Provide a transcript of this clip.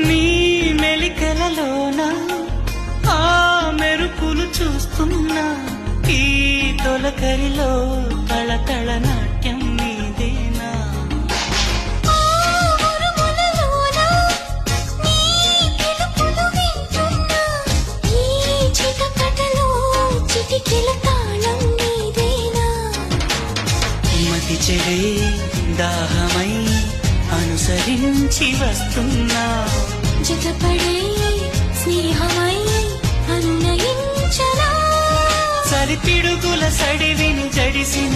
నీ మెలికలలోన ఆ మెరుపులు చూస్తున్నా, ఈ తొలకరిలో తళతళ నాట్యం నీదేనా. మతి చెడే దాహమై అనుసరించి వస్తున్నా, జతపడే స్నేహమై అనునయించనా. సరిపిడుగుల సడివిని జడిసిన